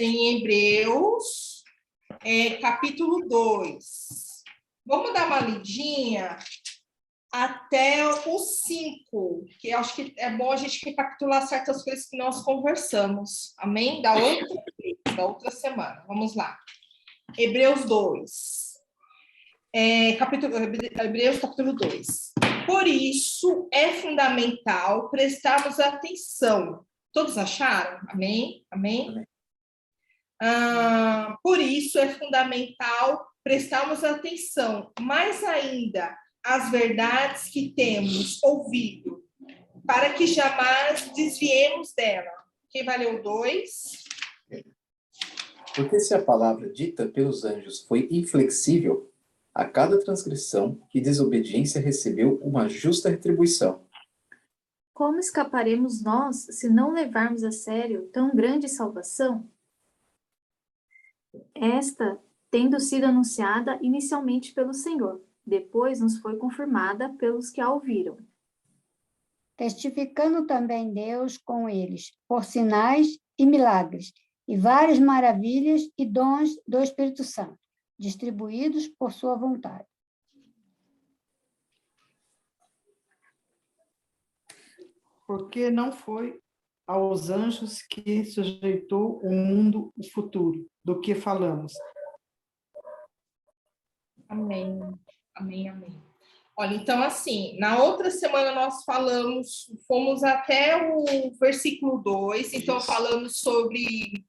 em Hebreus, capítulo 2. Vamos dar uma lidinha até o 5, que eu acho que é bom a gente recapitular certas coisas que nós conversamos. Amém? Da outra semana. Vamos lá. Hebreus 2. Hebreus capítulo 2. Por isso é fundamental prestarmos atenção. Todos acharam? Amém? Amém? Por isso é fundamental prestarmos atenção, mais ainda, às verdades que temos ouvido, para que jamais desviemos dela. Quem vai ler o 2? Porque se a palavra dita pelos anjos foi inflexível, a cada transgressão e desobediência recebeu uma justa retribuição. Como escaparemos nós se não levarmos a sério tão grande salvação? Esta, tendo sido anunciada inicialmente pelo Senhor, depois nos foi confirmada pelos que a ouviram. Testificando também Deus com eles, por sinais e milagres, e várias maravilhas e dons do Espírito Santo, distribuídos por sua vontade. Porque não foi aos anjos que sujeitou o mundo futuro, do que falamos. Amém, amém, amém. Olha, então, assim, na outra semana nós fomos até o versículo 2, então falamos sobre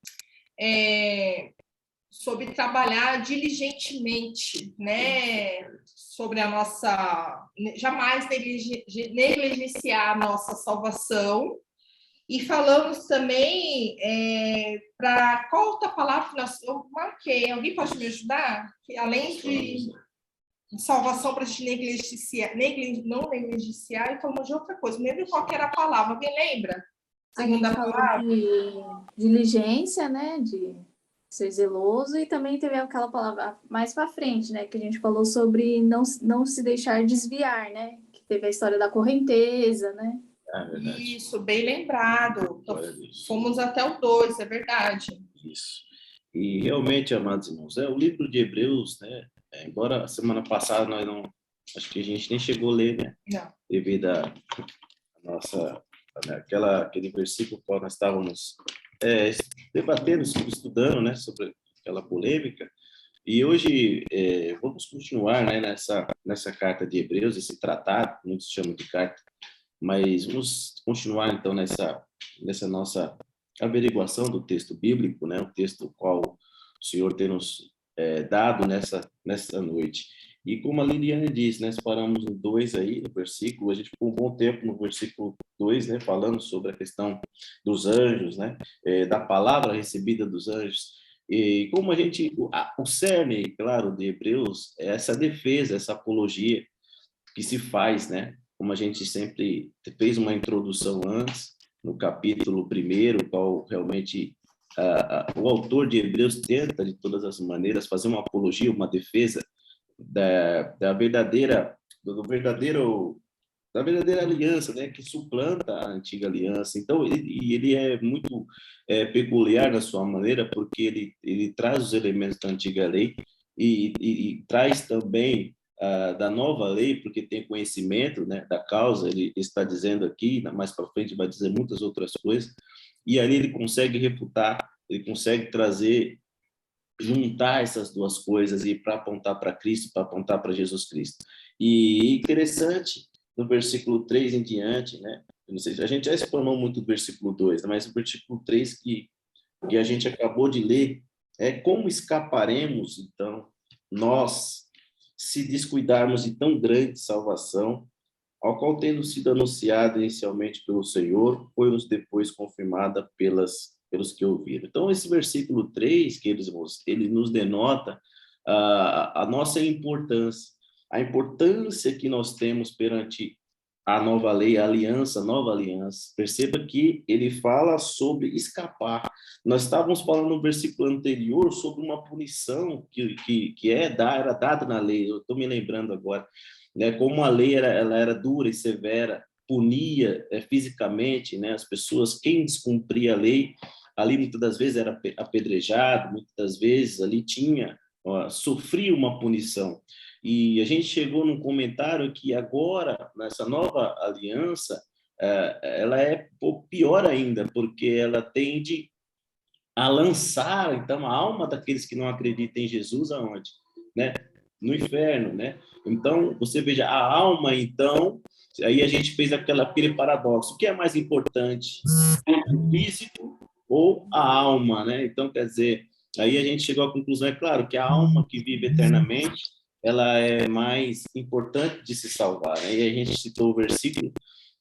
trabalhar diligentemente, né? Sobre a nossa... Jamais negligenciar a nossa salvação. E falamos também para... Qual outra palavra que eu marquei? Alguém pode me ajudar? Que, além de salvação para a gente não negligenciar, e falamos de outra coisa. Não lembro qual que era a palavra. Alguém lembra? Segunda palavra. De diligência, né? De ser zeloso, e também teve aquela palavra mais para frente, né? Que a gente falou sobre não se deixar desviar, né? Que teve a história da correnteza, né? Isso, bem lembrado. Então, fomos até o 2, é verdade. Isso. E realmente, amados irmãos, o livro de Hebreus, né? Embora a semana passada nós não... Acho que a gente nem chegou a ler, né? Não. Devido a nossa... aquele versículo que nós estávamos debatendo, estudando, né? Sobre aquela polêmica. E hoje vamos continuar, né? Nessa carta de Hebreus, esse tratado, muitos chamam de carta, mas vamos continuar, então, nessa nossa averiguação do texto bíblico, né? O texto qual o Senhor tem nos dado nessa noite. E como a Liliane disse, nós paramos no 2 aí, no versículo, a gente ficou um bom tempo no versículo 2, né? Falando sobre a questão dos anjos, né? Da palavra recebida dos anjos. E como o cerne, claro, de Hebreus, é essa defesa, essa apologia que se faz, né? Como a gente sempre fez uma introdução antes, no capítulo 1, qual realmente o autor de Hebreus tenta, de todas as maneiras, fazer uma apologia, uma defesa da verdadeira aliança, né, que suplanta a antiga aliança. Então, ele é muito peculiar na sua maneira, porque ele traz os elementos da antiga lei e traz também da nova lei, porque tem conhecimento, né, da causa. Ele está dizendo aqui, mais para frente vai dizer muitas outras coisas, e ali ele consegue refutar, ele consegue juntar essas duas coisas e para apontar para Cristo, para apontar para Jesus Cristo. E interessante, no versículo 3 em diante, né, eu não sei, a gente já explanou muito o versículo 2, né, mas o versículo 3 que a gente acabou de ler, como escaparemos, então, nós, se descuidarmos de tão grande salvação, ao qual, tendo sido anunciada inicialmente pelo Senhor, foi-nos depois confirmada pelos que ouviram. Então, esse versículo 3, ele nos denota a nossa importância, a importância que nós temos perante a nova lei, a nova aliança. Perceba que ele fala sobre escapar. Nós estávamos falando no versículo anterior sobre uma punição que era dada na lei. Eu estou me lembrando agora, né? Como a lei ela era dura e severa, punia fisicamente, né, as pessoas, quem descumpria a lei, ali muitas das vezes era apedrejado, muitas das vezes ali sofria uma punição. E a gente chegou num comentário que agora, nessa nova aliança, ela é pior ainda, porque ela tende a lançar, então, a alma daqueles que não acreditam em Jesus aonde? Né? No inferno, né? Então, você veja, a alma, então, aí a gente fez aquele paradoxo. O que é mais importante? O físico ou a alma, né? Então, quer dizer, aí a gente chegou à conclusão, é claro, que a alma que vive eternamente, ela é mais importante de se salvar, né? E a gente citou o versículo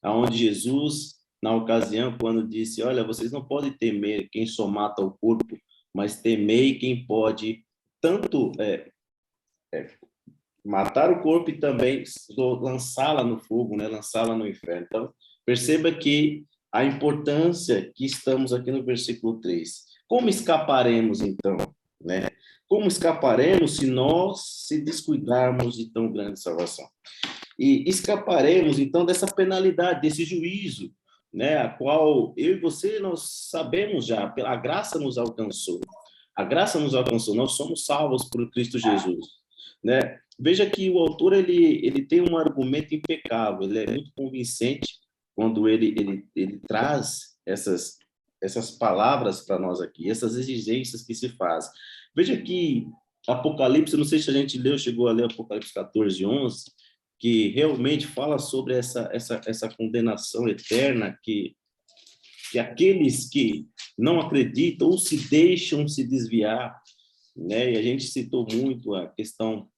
onde Jesus, na ocasião, quando disse, olha, vocês não podem temer quem só mata o corpo, mas temei quem pode tanto matar o corpo e também lançá-la no fogo, né? Lançá-la no inferno. Então, perceba que a importância que estamos aqui no versículo 3. Como escaparemos, então? Né? Como escaparemos se nós se descuidarmos de tão grande salvação? E escaparemos, então, dessa penalidade, desse juízo, né? A qual eu e você, nós sabemos já, a graça nos alcançou. A graça nos alcançou, nós somos salvos por Cristo Jesus, né? Veja que o autor, ele tem um argumento impecável, ele é muito convincente quando ele traz essas palavras para nós aqui, essas exigências que se faz. Veja que Apocalipse, não sei se a gente chegou a ler Apocalipse 14, 11, que realmente fala sobre essa condenação eterna que aqueles que não acreditam ou se deixam se desviar, né? E a gente citou muito a questão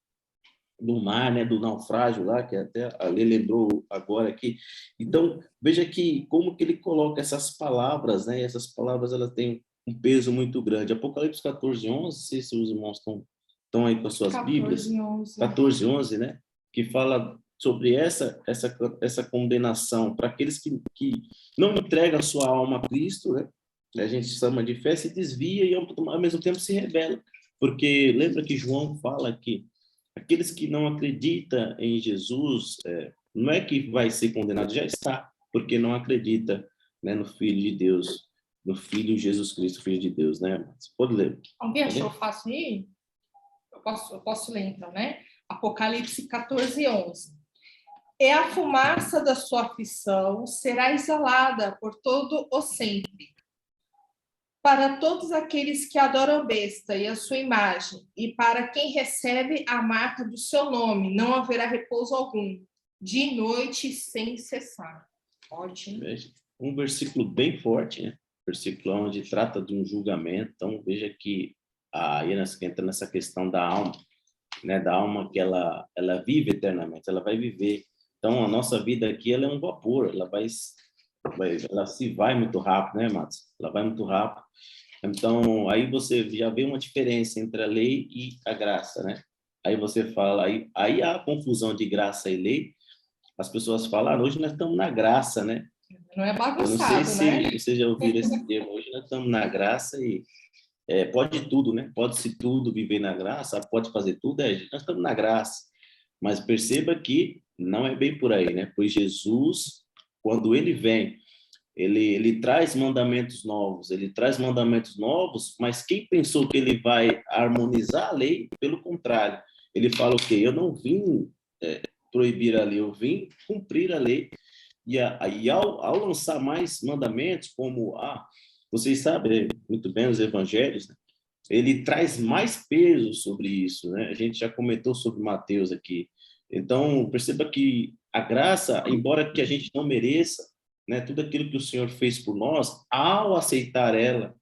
do mar, né, do naufrágio lá, que até a Lê lembrou agora aqui. Então, veja que como que ele coloca essas palavras, né? Essas palavras, elas têm um peso muito grande. Apocalipse 14, 11, não sei se os irmãos estão aí com as suas 14, Bíblias. 11. 14, 11, né? Que fala sobre essa condenação para aqueles que não entregam a sua alma a Cristo, né? A gente chama de fé, se desvia e ao mesmo tempo se rebela. Porque lembra que João fala que aqueles que não acreditam em Jesus, não é que vai ser condenado, já está, porque não acredita, né, no Filho de Deus, no Filho Jesus Cristo, Filho de Deus, né? Você pode ler. Alguém achou fácil aí? Eu posso ler, então, né? Apocalipse 14, 11. É a fumaça da sua aflição será exalada por todo o sempre. Para todos aqueles que adoram a besta e a sua imagem, e para quem recebe a marca do seu nome, não haverá repouso algum, de noite sem cessar. Ótimo. Um versículo bem forte, né? Versículo onde trata de um julgamento. Então, veja que aí nós entra nessa questão da alma, né? Da alma que ela vive eternamente, ela vai viver. Então, a nossa vida aqui, ela é um vapor, ela se vai muito rápido, né, Matos? Ela vai muito rápido. Então, aí você já vê uma diferença entre a lei e a graça, né? Aí você fala, aí há a confusão de graça e lei. As pessoas falam, hoje nós estamos na graça, né? Não é bagunçado, Eu não sei se vocês já ouviram né? esse termo. Hoje nós estamos na graça e pode tudo, né? Pode-se tudo viver na graça, pode fazer tudo, nós estamos na graça. Mas perceba que não é bem por aí, né? Pois Jesus, quando ele vem, ele traz mandamentos novos, mas quem pensou que ele vai harmonizar a lei, pelo contrário, ele fala o quê? Eu não vim proibir a lei, eu vim cumprir a lei. E aí, ao lançar mais mandamentos, como, vocês sabem muito bem os evangelhos, né? Ele traz mais peso sobre isso, né? A gente já comentou sobre Mateus aqui. Então, perceba que a graça, embora que a gente não mereça, né, tudo aquilo que o Senhor fez por nós, ao aceitar ela,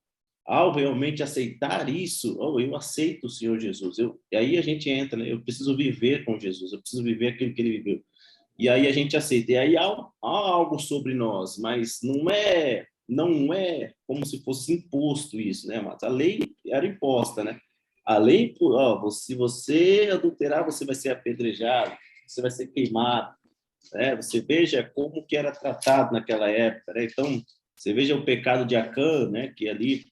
ao realmente aceitar isso, eu aceito o Senhor Jesus. E aí a gente entra, né? Eu preciso viver com Jesus, eu preciso viver aquilo que ele viveu. E aí a gente aceita. E aí há algo sobre nós, mas não é como se fosse imposto isso, né, Matos? A lei era imposta, né? A lei, se você adulterar, você vai ser apedrejado, você vai ser queimado, né? Você veja como que era tratado naquela época, né? Então, você veja o pecado de Acã, né? Que ali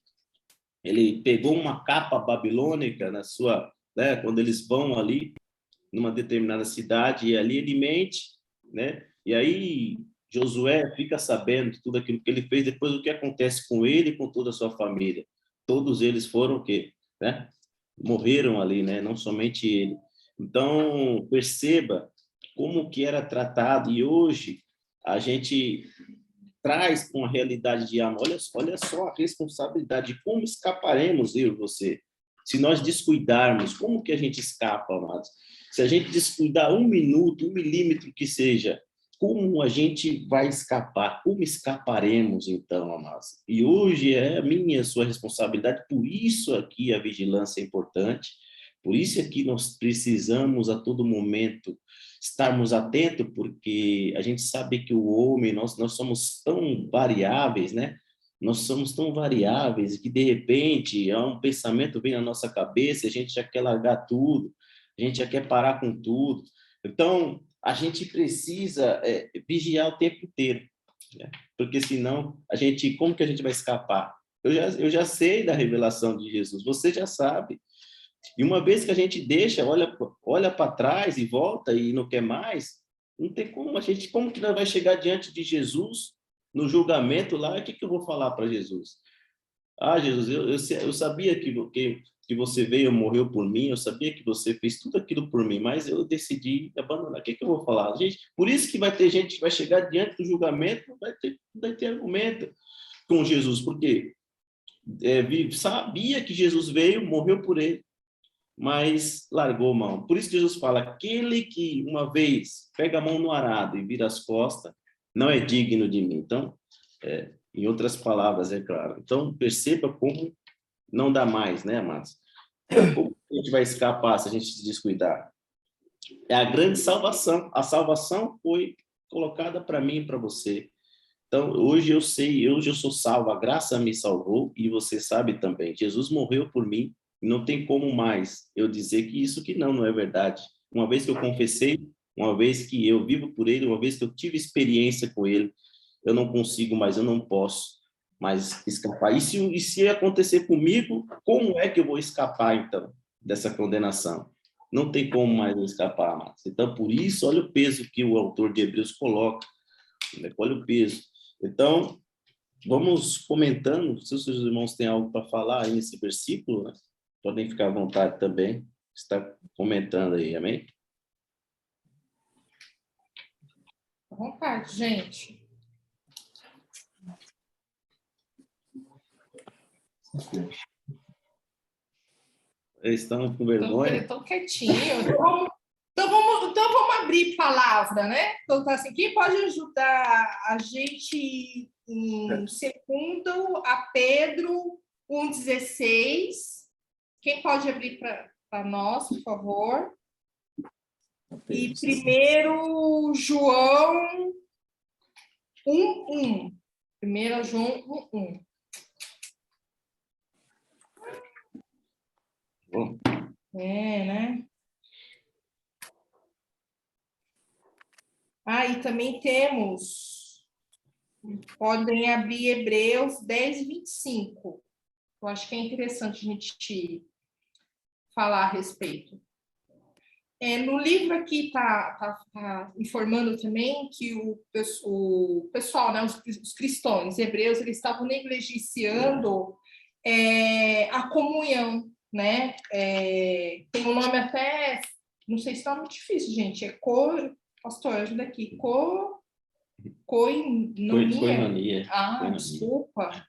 ele pegou uma capa babilônica na sua, né? Quando eles vão ali numa determinada cidade e ali ele mente, né? E aí Josué fica sabendo de tudo aquilo que ele fez, depois o que acontece com ele e com toda a sua família. Todos eles foram o quê? Né? Morreram ali, né? Não somente ele. Então, perceba como que era tratado, e hoje a gente traz com a realidade de alma. Olha só a responsabilidade, de como escaparemos, eu e você, se nós descuidarmos. Como que a gente escapa, amados? Se a gente descuidar 1 minuto, 1 milímetro que seja, como a gente vai escapar? Como escaparemos, então, amados? E hoje é a minha, a sua responsabilidade, por isso aqui a vigilância é importante, por isso aqui nós precisamos a todo momento estarmos atentos, porque a gente sabe que o homem, nós somos tão variáveis, né? Nós somos tão variáveis que, de repente, um pensamento vem na nossa cabeça, a gente já quer largar tudo, a gente já quer parar com tudo. Então, a gente precisa vigiar o tempo inteiro, né? Porque senão, como que a gente vai escapar? Eu já sei da revelação de Jesus, você já sabe. E uma vez que a gente deixa, olha para trás e volta e não quer mais, não tem como como que nós vai chegar diante de Jesus no julgamento lá? O que eu vou falar para Jesus? Ah, Jesus, eu sabia que você veio, morreu por mim, eu sabia que você fez tudo aquilo por mim, mas eu decidi abandonar. O que eu vou falar? Gente, por isso que vai ter gente que vai chegar diante do julgamento, vai ter argumento com Jesus, porque sabia que Jesus veio, morreu por ele, mas largou mão. Por isso que Jesus fala, aquele que uma vez pega a mão no arado e vira as costas, não é digno de mim. Então, em outras palavras, é claro. Então, perceba como não dá mais, né, amados? Como a gente vai escapar se a gente se descuidar? É a grande salvação. A salvação foi colocada para mim e para você. Então, hoje eu sei, hoje eu sou salvo, a graça me salvou, e você sabe também, Jesus morreu por mim, e não tem como mais eu dizer que isso que não é verdade. Uma vez que eu confessei, uma vez que eu vivo por ele, uma vez que eu tive experiência com ele, eu não consigo mais, eu não posso mais escapar. E se acontecer comigo, como é que eu vou escapar, então, dessa condenação? Não tem como mais eu escapar, mas. Então, por isso, olha o peso que o autor de Hebreus coloca, né? Olha o peso. Então, vamos comentando, se os seus irmãos têm algo para falar aí nesse versículo, né? Podem ficar à vontade também, está comentando aí, amém? À vontade, gente. Eles estão com vergonha? Estão quietinhos. Então vamos abrir palavra, né? Então, tá assim, quem pode ajudar a gente em segundo a Pedro 1,16? Quem pode abrir para nós, por favor? E primeiro João 1:1. Primeiro João 1:1. Bom. Né? E também temos, podem abrir Hebreus 10:25. Eu acho que é interessante a gente falar a respeito. No livro aqui está informando também que o pessoal, né, os cristãos, hebreus, eles estavam negligenciando a comunhão, né? Tem um nome até, não sei se está muito difícil, gente, pastor, ajuda aqui, Coinonia. Desculpa,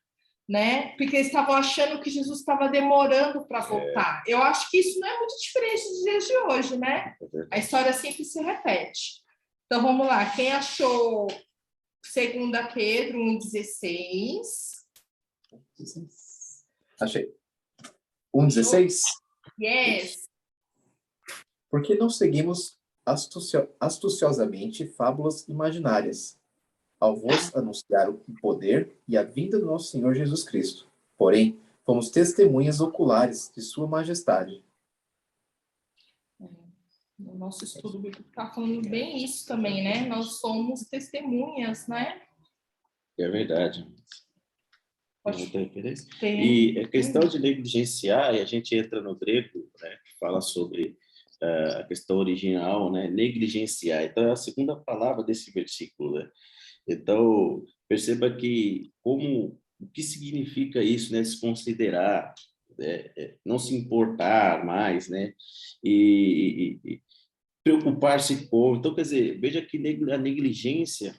né? Porque eles estavam achando que Jesus estava demorando para voltar. Eu acho que isso não é muito diferente dos dias de hoje, né? A história sempre se repete. Então, vamos lá. Quem achou 2 Pedro 1,16? Achei. 1,16? Yes. Porque não seguimos astuciosamente fábulas imaginárias, ao vos anunciar o poder e a vinda do nosso Senhor Jesus Cristo. Porém, fomos testemunhas oculares de sua majestade. O nosso estudo está falando bem isso também, né? Nós somos testemunhas, né? É verdade. Tem. E a questão de negligenciar, e a gente entra no grego, né, que fala sobre a questão original, né, negligenciar. Então, é a segunda palavra desse versículo, né? Então, perceba que o que significa isso, né? Desconsiderar, não se importar mais, né? E preocupar-se com... Então, quer dizer, veja que a negligência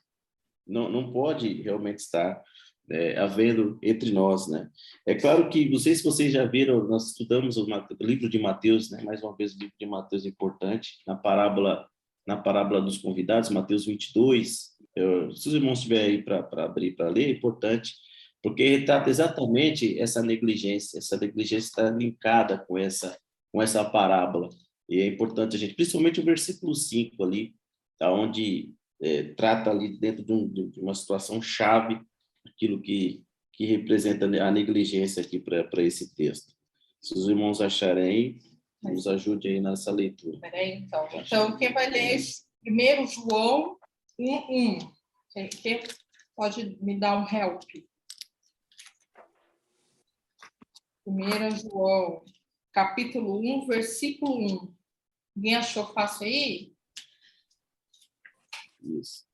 não pode realmente estar havendo entre nós, né? É claro que, não sei se vocês já viram, nós estudamos o livro de Mateus, né? Mais uma vez, o livro de Mateus é importante, na parábola dos convidados, Mateus 22, se os irmãos estiverem aí para abrir, para ler, é importante, porque retrata exatamente essa negligência está linkada com essa parábola, e é importante a gente, principalmente o versículo 5 ali, tá, onde trata ali dentro de uma situação chave, aquilo que representa a negligência aqui para esse texto. Se os irmãos acharem, nos ajude aí nessa leitura. Peraí, então. Então, quem vai ler primeiro João 1:1? Quem pode me dar um help? 1 João, capítulo 1, versículo 1. Alguém achou fácil aí? Isso.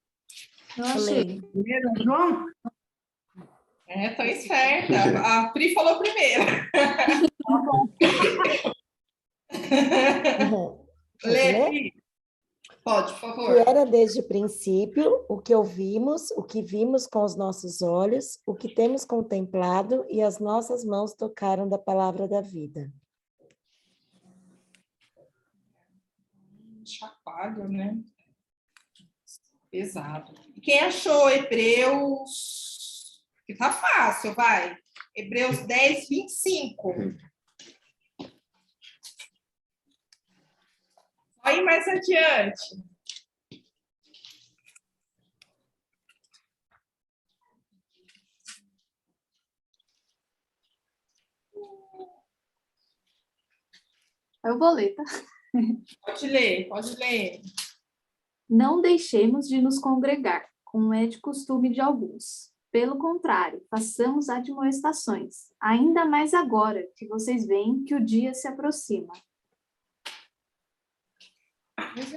Eu achei. Primeiro, João? Tá esperta. A Pri falou primeiro. Lê, Pri. Pode, por favor. Que era desde o princípio o que ouvimos, o que vimos com os nossos olhos, o que temos contemplado e as nossas mãos tocaram da palavra da vida. Chacoalho, né? Pesado. Quem achou Hebreus? Que tá fácil, vai. Hebreus 10:25. Só ir mais adiante. Eu vou ler, tá? Pode ler, pode ler. Não deixemos de nos congregar, como é de costume de alguns. Pelo contrário, façamos admoestações, ainda mais agora que vocês veem que o dia se aproxima.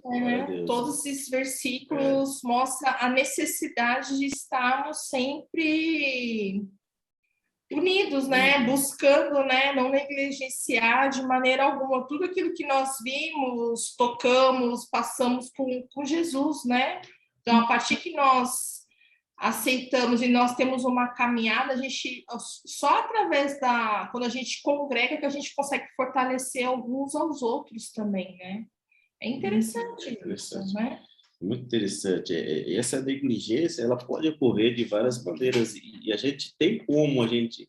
Né? Todos esses versículos mostram a necessidade de estarmos sempre unidos, né? Buscando, né? Não negligenciar de maneira alguma tudo aquilo que nós vimos, tocamos, passamos com Jesus, né? Então, a partir que nós aceitamos e nós temos uma caminhada, a gente só através quando a gente congrega que a gente consegue fortalecer alguns aos outros também, né? É interessante isso, né? Muito interessante. Essa negligência, ela pode ocorrer de várias maneiras e a gente tem como a gente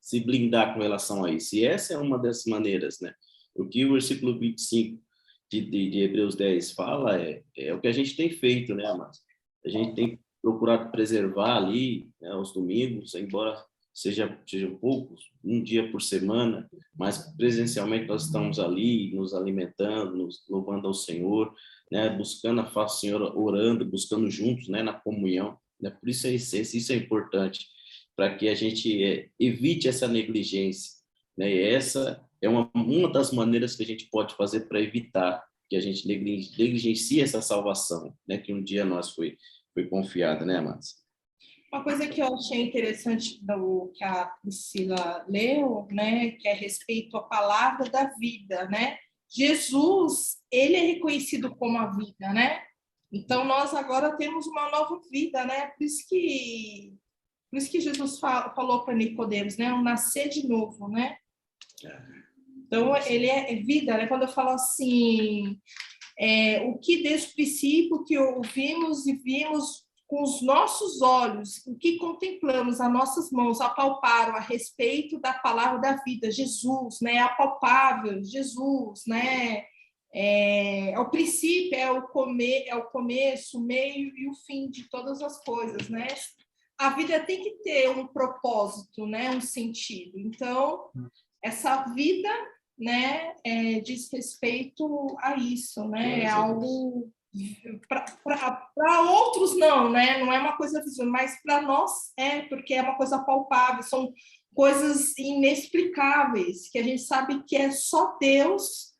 se blindar com relação a isso. E essa é uma das maneiras, né? O que o versículo 25 de Hebreus 10 fala é o que a gente tem feito, né, amados? A gente tem procurado preservar ali, né, os domingos, embora sejam poucos, um dia por semana, mas presencialmente nós estamos ali nos alimentando, nos louvando ao Senhor, né, buscando a face do Senhor, orando, buscando juntos, né, na comunhão, né, por isso é essência, isso é importante, para que a gente evite essa negligência, né, e essa é uma das maneiras que a gente pode fazer para evitar que a gente negligencie essa salvação, né, que um dia nós foi confiada, né, amados? Uma coisa que eu achei interessante do que a Priscila leu, né, que é a respeito à palavra da vida, né? Jesus, ele é reconhecido como a vida, né? Então, nós agora temos uma nova vida, né? Por isso que Jesus falou para Nicodemos, né? Um nascer de novo, né? Então, ele é vida, né? Quando eu falo assim, o que desde o princípio que ouvimos e vimos com os nossos olhos, o que contemplamos, as nossas mãos apalparam a respeito da palavra da vida, Jesus, né? Apalpável, Jesus, né? É o princípio, é o começo, o meio e o fim de todas as coisas, né? A vida tem que ter um propósito, né? Um sentido. Então, essa vida, né? Diz respeito a isso, né? É algo para outros não, né? Não é uma coisa visível, mas para nós porque é uma coisa palpável, são coisas inexplicáveis que a gente sabe que é só Deus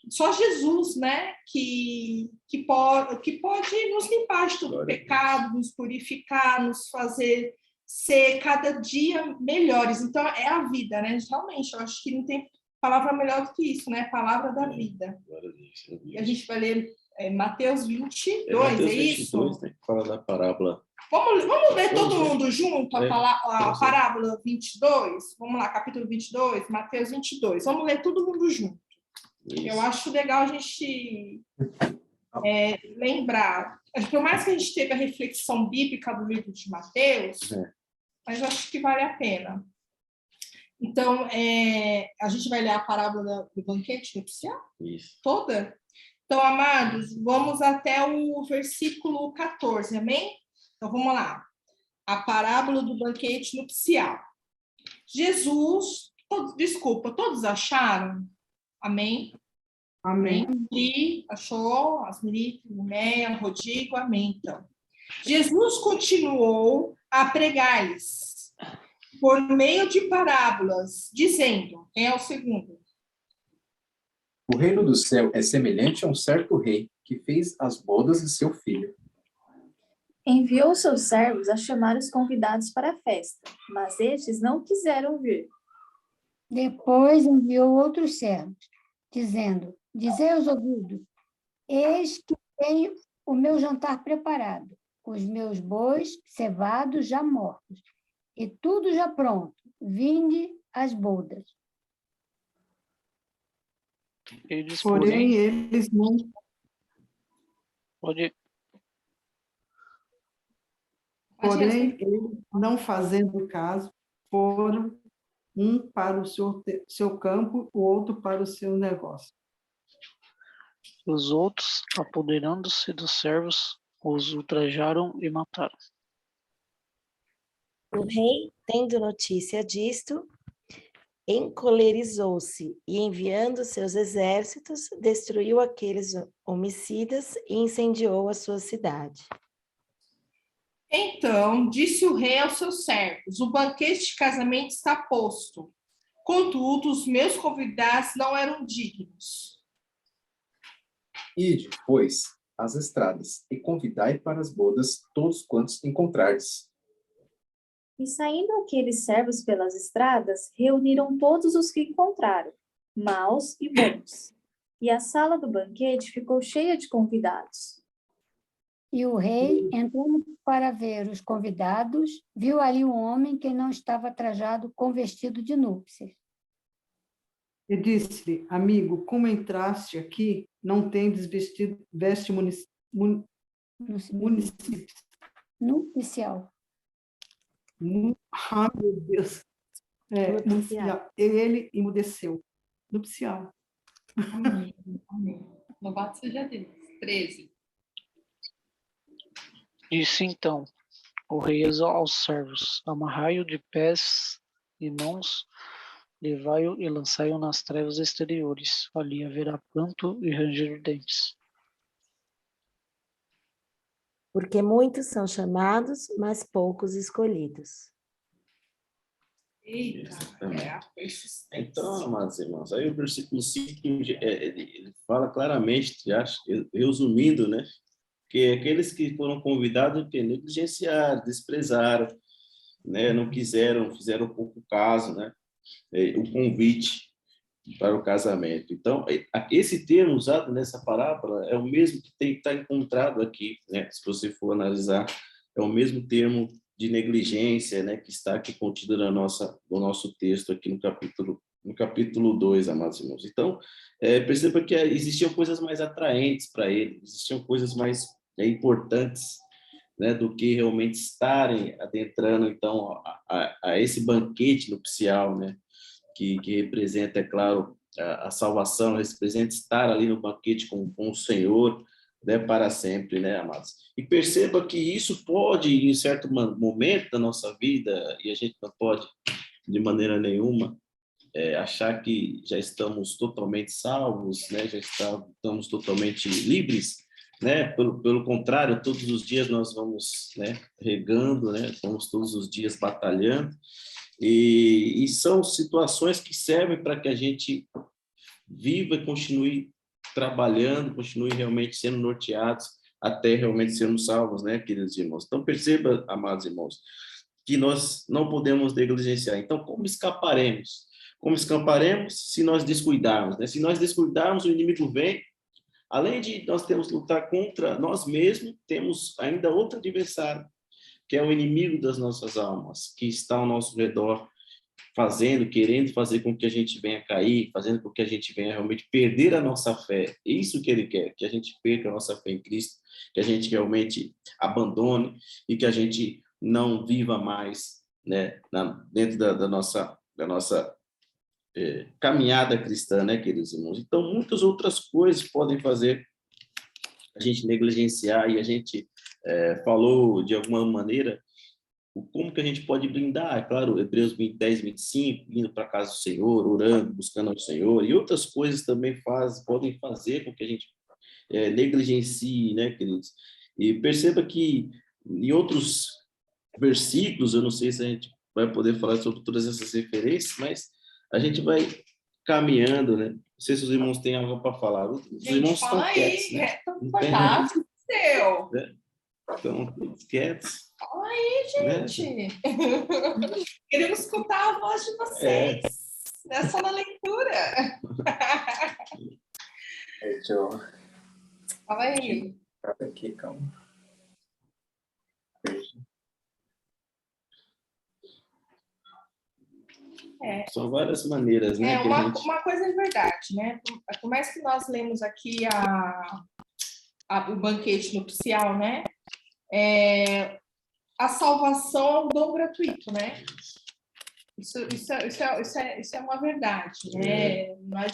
só Jesus, né, que pode nos limpar de todo pecado, nos purificar, nos fazer ser cada dia melhores. Então, é a vida, né? Realmente, eu acho que não tem palavra melhor do que isso, né? Palavra da vida. E a gente vai ler Mateus 22, Mateus é 22, isso? né, que fala da parábola. Vamos ler todo mundo junto a parábola 22? Vamos lá, capítulo 22, Mateus 22. Vamos ler todo mundo junto. Isso. Eu acho legal a gente lembrar. Por mais que a gente teve a reflexão bíblica do livro de Mateus, mas eu acho que vale a pena. Então, a gente vai ler a parábola do banquete nupcial? Isso. Toda? Então, amados, vamos até o versículo 14, amém? Então, vamos lá. A parábola do banquete nupcial. Jesus, todos acharam? Amém? Amém. E achou? Asmiri, Limeia, Rodrigo, amém. Então, Jesus continuou a pregar-lhes por meio de parábolas, dizendo, quem é o segundo? O reino do céu é semelhante a um certo rei que fez as bodas de seu filho. Enviou seus servos a chamar os convidados para a festa, mas estes não quiseram vir. Depois enviou outros servos, dizendo: Dizei aos ouvidos, eis que tenho o meu jantar preparado, os meus bois cevados já mortos, e tudo já pronto. Vinde às bodas. Eles, Porém, eles não, Pode, porém, eles, não fazendo caso, foram um para o seu campo, o outro para o seu negócio. os outros, apoderando-se dos servos, os ultrajaram e mataram. O rei, tendo notícia disto, encolerizou-se e, enviando seus exércitos, destruiu aqueles homicidas e incendiou a sua cidade. Então, disse o rei aos seus servos, o banquete de casamento está posto. Contudo, os meus convidados não eram dignos. Ide, pois, às estradas, e convidai para as bodas todos quantos encontrardes. E saindo aqueles servos pelas estradas, reuniram todos os que encontraram, maus e bons. E a sala do banquete ficou cheia de convidados. E o rei, entrando para ver os convidados, viu ali um homem que não estava trajado com vestido de núpcias. E disse-lhe: Amigo, como entraste aqui, não tendes veste município. Nupcial. Ah, meu Deus. Nupcial. Ele emudeceu. Nupcial. Amém. Amém. Louvado seja Deus. 13. Disse então o rei aos servos: amarrai-o de pés e mãos, levai-o e lançai-o nas trevas exteriores. Ali haverá pranto e ranger de dentes. Porque muitos são chamados, mas poucos escolhidos. Eita, a persistência. Então, amados irmãos, aí o versículo 5, ele fala claramente, acho, resumindo, né? Que aqueles que foram convidados que negligenciaram, desprezaram, né? Não quiseram, fizeram pouco caso, né? O convite para o casamento. Então, esse termo usado nessa parábola é o mesmo que tem que estar encontrado aqui, né? Se você for analisar, é o mesmo termo de negligência, né? Que está aqui contido no nosso texto aqui no capítulo 2, amados irmãos. Então, perceba que existiam coisas mais atraentes para ele, existiam coisas mais importantes, né, do que realmente estarem adentrando, então, a esse banquete nupcial, né, que representa, é claro, a salvação, representa estar ali no banquete com o Senhor, né, para sempre, né, amados? E perceba que isso pode, em certo momento da nossa vida, e a gente não pode, de maneira nenhuma, achar que já estamos totalmente salvos, né, já estamos totalmente livres, né? Pelo contrário, todos os dias nós vamos, né, regando, né? Vamos todos os dias batalhando, e são situações que servem para que a gente viva e continue trabalhando, continuem realmente sendo norteados até realmente sermos salvos, né, queridos irmãos? Então, perceba, amados irmãos, que nós não podemos negligenciar. Então, como escaparemos? Como escaparemos se nós descuidarmos, né? Se nós descuidarmos, o inimigo vem. Além de nós termos que lutar contra nós mesmos, temos ainda outro adversário, que é o inimigo das nossas almas, que está ao nosso redor, querendo fazer com que a gente venha cair, fazendo com que a gente venha realmente perder a nossa fé. É isso que ele quer, que a gente perca a nossa fé em Cristo, que a gente realmente abandone e que a gente não viva mais, né, dentro da nossa caminhada cristã, né, queridos irmãos? Então, muitas outras coisas podem fazer a gente negligenciar, e a gente falou de alguma maneira como que a gente pode blindar, é claro, Hebreus 10, 25, indo para a casa do Senhor, orando, buscando ao Senhor, e outras coisas também podem fazer com que a gente negligencie, né, queridos? E perceba que em outros versículos, eu não sei se a gente vai poder falar sobre todas essas referências, mas a gente vai caminhando, né? Não sei se os irmãos têm algo para falar. Os irmãos estão quietos, né? Fantástico, seu. Estão quietos. Fala aí, gente. Né? Queremos escutar a voz de vocês. Não é só na leitura. Fala aí. Aqui, calma. São várias maneiras, né? Uma coisa é verdade, né? Por mais que nós lemos aqui o banquete nupcial, né? A salvação é um dom gratuito, né? Isso é uma verdade, né? A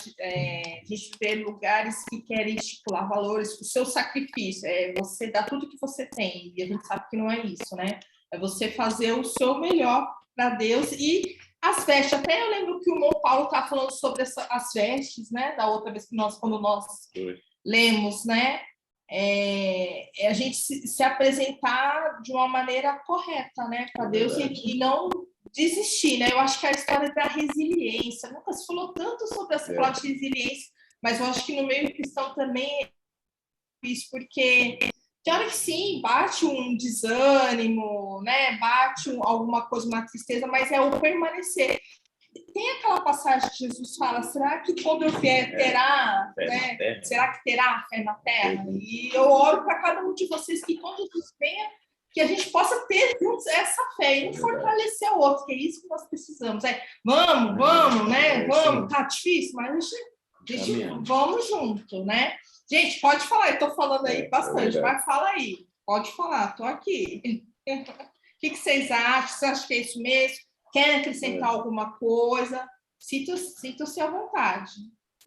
gente vê lugares que querem estipular valores, o seu sacrifício, você dá tudo que você tem, e a gente sabe que não é isso, né? É você fazer o seu melhor para Deus. E as vestes, até eu lembro que o irmão Paulo está falando sobre as vestes, né? Da outra vez quando nós lemos, né? A gente se apresentar de uma maneira correta, né, para Deus, e não desistir, né? Eu acho que a história da resiliência, nunca se falou tanto sobre essa palavra de resiliência, mas eu acho que no meio cristão também é isso, porque tem hora que sim, bate um desânimo, né? Bate alguma coisa, uma tristeza, mas é o permanecer. Tem aquela passagem que Jesus fala, será que quando eu vier terá, né? Será que terá fé na terra? E eu oro para cada um de vocês que quando Jesus venha, que a gente possa ter juntos essa fé e um fortalecer o outro, que é isso que nós precisamos. Vamos, né? Vamos, tá difícil, mas vamos junto, né? Gente, pode falar, eu estou falando aí bastante, mas fala aí, pode falar, estou aqui. O que vocês acham? Você acha que é isso mesmo? Quer acrescentar alguma coisa? Sinta-se à vontade.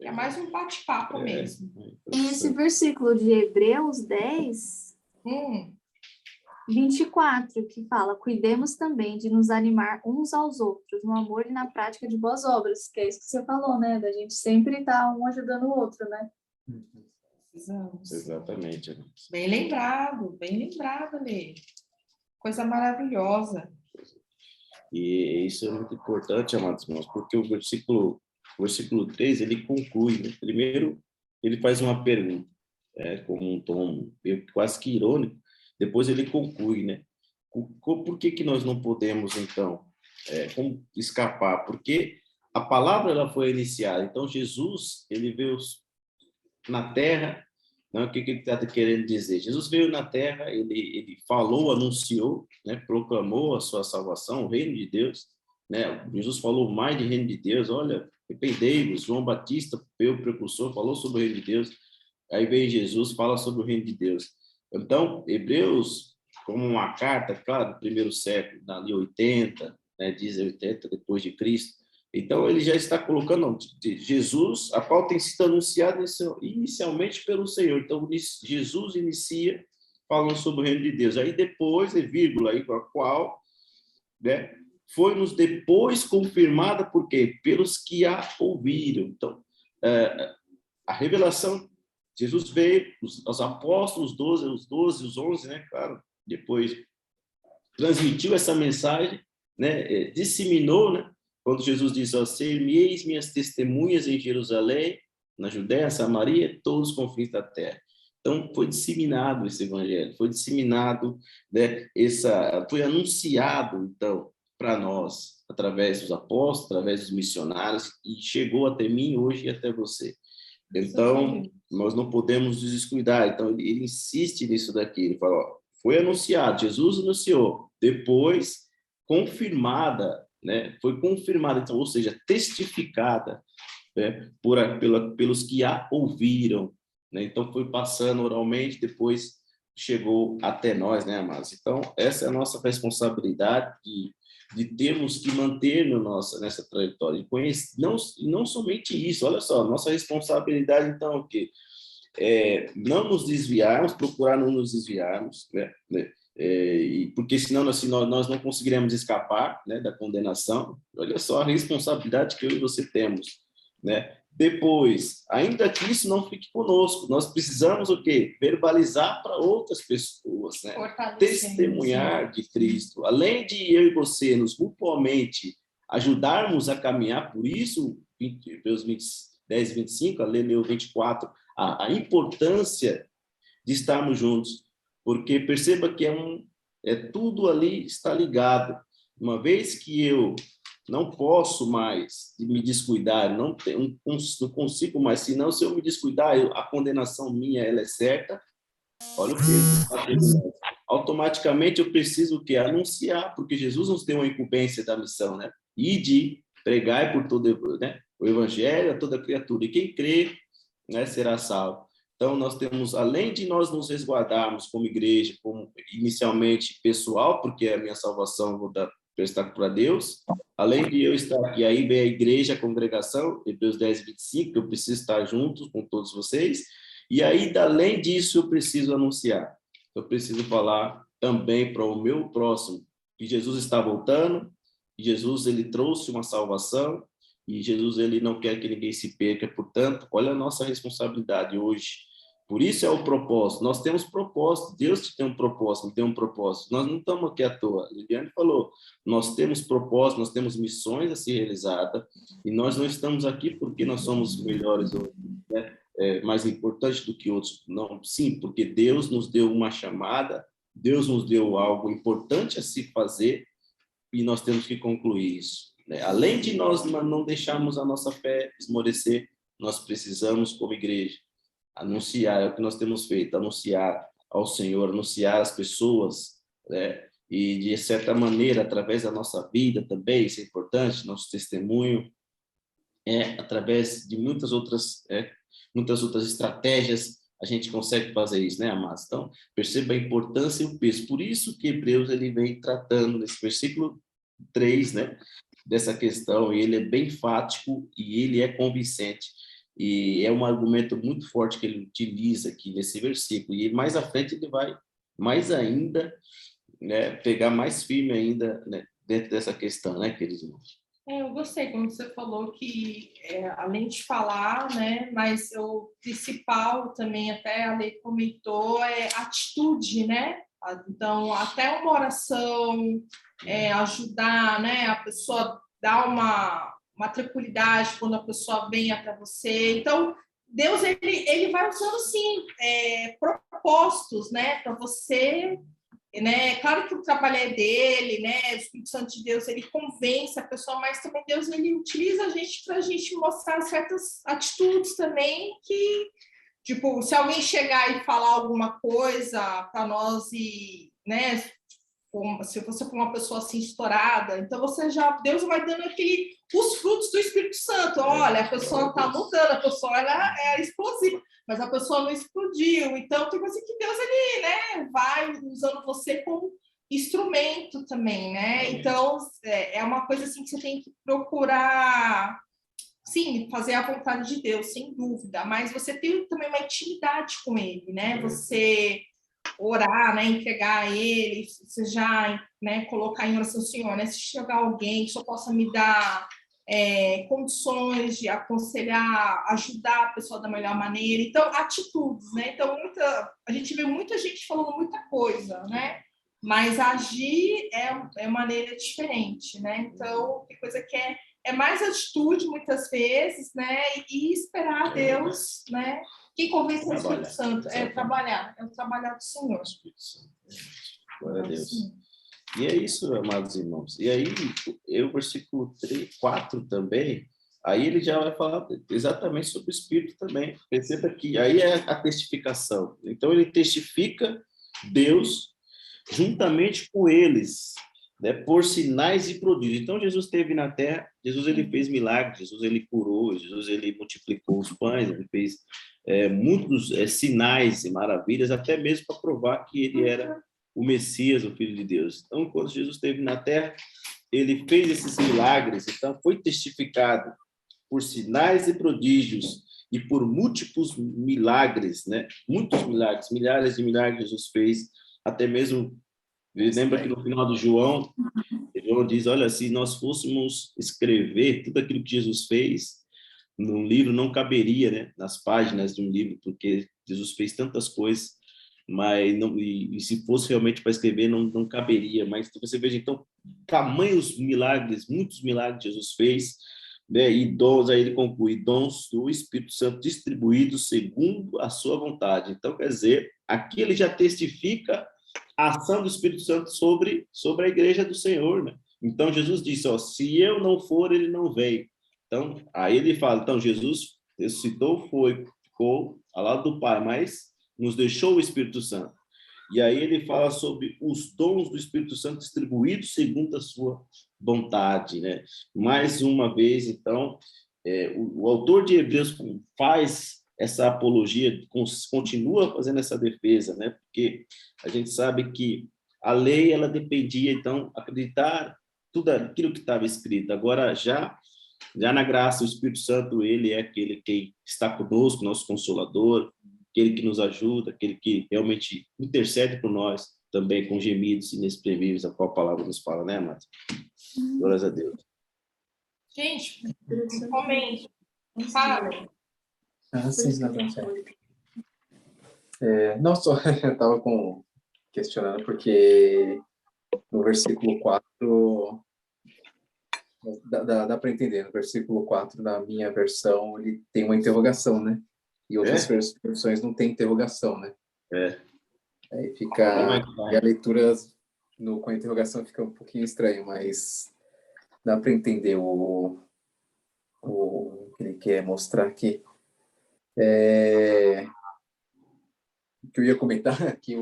É mais um bate-papo mesmo. Esse versículo de Hebreus 10, 24, que fala: cuidemos também de nos animar uns aos outros no amor e na prática de boas obras, que é isso que você falou, né? Da gente sempre estar um ajudando o outro, né? Precisamos. Exatamente. Bem lembrado, Lê. Coisa maravilhosa. E isso é muito importante, amados irmãos, porque o versículo 3, ele conclui, né? Primeiro, ele faz uma pergunta, com um tom quase que irônico, depois ele conclui, né? Por que nós não podemos, então, como escapar? Porque a palavra ela foi iniciada, então Jesus, ele veio na Terra, né? O que ele está querendo dizer? Jesus veio na Terra, ele falou, anunciou, né? Proclamou a sua salvação, o reino de Deus, né? Jesus falou mais de reino de Deus, olha, arrependei-vos. João Batista, o precursor, falou sobre o reino de Deus, aí vem Jesus, fala sobre o reino de Deus. Então, Hebreus, como uma carta, claro, do primeiro século, ali 80, né? Diz 80 depois de Cristo. Então, ele já está colocando Jesus, a qual tem sido anunciada inicialmente pelo Senhor. Então, Jesus inicia falando sobre o reino de Deus. Aí depois, vírgula, aí, a qual, né, foi-nos depois confirmada, por quê? Pelos que a ouviram. Então, a revelação, Jesus veio, os apóstolos, os 12, os 11, né, claro, depois transmitiu essa mensagem, né, disseminou, né, quando Jesus diz, ser-me-eis minhas testemunhas em Jerusalém, na Judéia, Samaria e todos os confins da terra. Então, foi disseminado esse evangelho, foi disseminado, né, foi anunciado, então, para nós, através dos apóstolos, através dos missionários, e chegou até mim hoje e até você. Então, nós não podemos nos descuidar. Então, ele insiste nisso daqui. Ele fala, ó, foi anunciado, Jesus anunciou, depois confirmada, né? Foi confirmada, então, ou seja, testificada, né? Pelos que a ouviram, né? Então, foi passando oralmente, depois chegou até nós, né, amados? Então, essa é a nossa responsabilidade de termos que manter nessa trajetória, não somente isso, olha só, nossa responsabilidade, então, o quê? Não nos desviarmos, procurar não nos desviarmos, né? Porque senão nós não conseguiremos escapar, né, da condenação. Olha só a responsabilidade que eu e você temos, né? Depois, ainda que isso não fique conosco, nós precisamos o quê? Verbalizar para outras pessoas, né? Testemunhar de Cristo. Além de eu e você nos mutuamente ajudarmos a caminhar, por isso, Hebreus 10, 25, a Leu 24, a importância de estarmos juntos, porque perceba que tudo ali está ligado. Uma vez que eu não posso mais me descuidar, não consigo mais, senão se eu me descuidar, a condenação minha ela é certa. Olha o peso. Automaticamente eu preciso o quê? Anunciar, porque Jesus nos deu uma incumbência da missão, né? E de pregar por todo, né, o evangelho a toda criatura. E quem crê, né, será salvo. Então, nós temos, além de nós nos resguardarmos como igreja, como inicialmente pessoal, porque a minha salvação eu vou prestar para Deus, além de eu estar aqui, aí vem a igreja, a congregação, Hebreus 10, 25, que eu preciso estar junto com todos vocês, e aí, além disso, eu preciso anunciar, eu preciso falar também para o meu próximo, que Jesus está voltando, e Jesus, ele trouxe uma salvação, e Jesus, ele não quer que ninguém se perca, portanto, olha a nossa responsabilidade hoje. Por isso é o propósito. Nós temos propósito. Deus te tem um propósito, tem um propósito. Nós não estamos aqui à toa. Liliane falou, nós temos propósito, nós temos missões a ser realizadas, e nós não estamos aqui porque nós somos melhores, né? Mais importantes do que outros. Não, sim, porque Deus nos deu uma chamada, Deus nos deu algo importante a se fazer, e nós temos que concluir isso. Além de nós não deixarmos a nossa fé esmorecer, nós precisamos, como igreja, anunciar, é o que nós temos feito, anunciar ao Senhor, anunciar às pessoas, né? E, de certa maneira, através da nossa vida também, isso é importante, nosso testemunho, através de muitas outras estratégias, a gente consegue fazer isso, né, amados? Então, perceba a importância e o peso. Por isso que Hebreus ele vem tratando, nesse versículo 3, né, dessa questão, e ele é bem enfático e ele é convincente. E é um argumento muito forte que ele utiliza aqui nesse versículo. E mais à frente ele vai mais ainda, né, pegar mais firme ainda, né, dentro dessa questão, né, queridos irmãos? Eu gostei quando você falou que, além de falar, né, mas o principal também, até a Lei comentou, é atitude, né? Então, até uma oração, ajudar, né, a pessoa dar uma tranquilidade quando a pessoa vem até você. Então, Deus, ele vai usando, sim, propósitos, né, para você, né? Claro que o trabalho é dele, né? O Espírito Santo de Deus, ele convence a pessoa, mas também Deus, ele utiliza a gente para a gente mostrar certas atitudes também que, tipo, se alguém chegar e falar alguma coisa para nós e, né, se você for uma pessoa assim estourada, então Deus vai dando os frutos do Espírito Santo. Olha, a pessoa está mudando, a pessoa é explosiva, mas a pessoa não explodiu. Então tem coisa que Deus, ele, né, vai usando você como instrumento também, né? Então é uma coisa assim que você tem que procurar, sim, fazer a vontade de Deus, sem dúvida, mas você tem também uma intimidade com ele, né? Você orar, né, entregar a ele, você já, né, colocar em oração, Senhor, né, se chegar alguém que só possa me dar condições de aconselhar, ajudar a pessoa da melhor maneira. Então, atitudes, né? Então, a gente vê muita gente falando muita coisa, né? Mas agir é maneira diferente, né? Então, tem coisa que é mais atitude, muitas vezes, né? E esperar a Deus, né? Quem convence é o Espírito Santo, é trabalhar, é o trabalhar do Senhor. Glória a Deus. E é isso, amados irmãos. E aí, o versículo 4 também, aí ele já vai falar exatamente sobre o Espírito também. Perceba que aí é a testificação. Então, ele testifica Deus juntamente com eles, né, por sinais e prodígios. Então, Jesus esteve na terra, Jesus ele fez milagres, Jesus ele curou, Jesus ele multiplicou os pães, ele fez muitos sinais e maravilhas, até mesmo para provar que ele era o Messias, o Filho de Deus. Então, quando Jesus esteve na terra, ele fez esses milagres, então foi testificado por sinais e prodígios e por múltiplos milagres, né? Muitos milagres, milhares de milagres Jesus fez, até mesmo, lembra que no final do João diz, olha, se nós fôssemos escrever tudo aquilo que Jesus fez num livro, não caberia, né? Nas páginas de um livro, porque Jesus fez tantas coisas, mas não, e se fosse realmente para escrever, não caberia. Mas você veja, então, tamanhos milagres, muitos milagres Jesus fez, né? E dons, aí ele conclui, dons do Espírito Santo distribuídos segundo a sua vontade. Então, quer dizer, aqui ele já testifica a ação do Espírito Santo sobre a igreja do Senhor, né? Então, Jesus disse, ó, se eu não for, ele não vem. Então, aí ele fala, então, Jesus ressuscitou, ficou ao lado do Pai, mas nos deixou o Espírito Santo. E aí ele fala sobre os dons do Espírito Santo distribuídos segundo a sua vontade, né? Mais uma vez, então, o autor de Hebreus faz essa apologia, continua fazendo essa defesa, né? Porque a gente sabe que a lei, ela dependia, então, acreditar tudo aquilo que estava escrito. Agora, já na graça, o Espírito Santo, ele é aquele que está conosco, nosso consolador, aquele que nos ajuda, aquele que realmente intercede por nós, também com gemidos inexprimíveis, a qual a palavra nos fala, né, Márcia? Glórias a Deus. Gente, comente, fala. Sim, não, não só, eu estava questionando, porque no versículo 4, dá para entender, no versículo 4 da minha versão, ele tem uma interrogação, né? E outras versões não tem interrogação, né? Aí fica... E a leitura com a interrogação fica um pouquinho estranho, mas dá para entender o que ele quer mostrar aqui. O que eu ia comentar que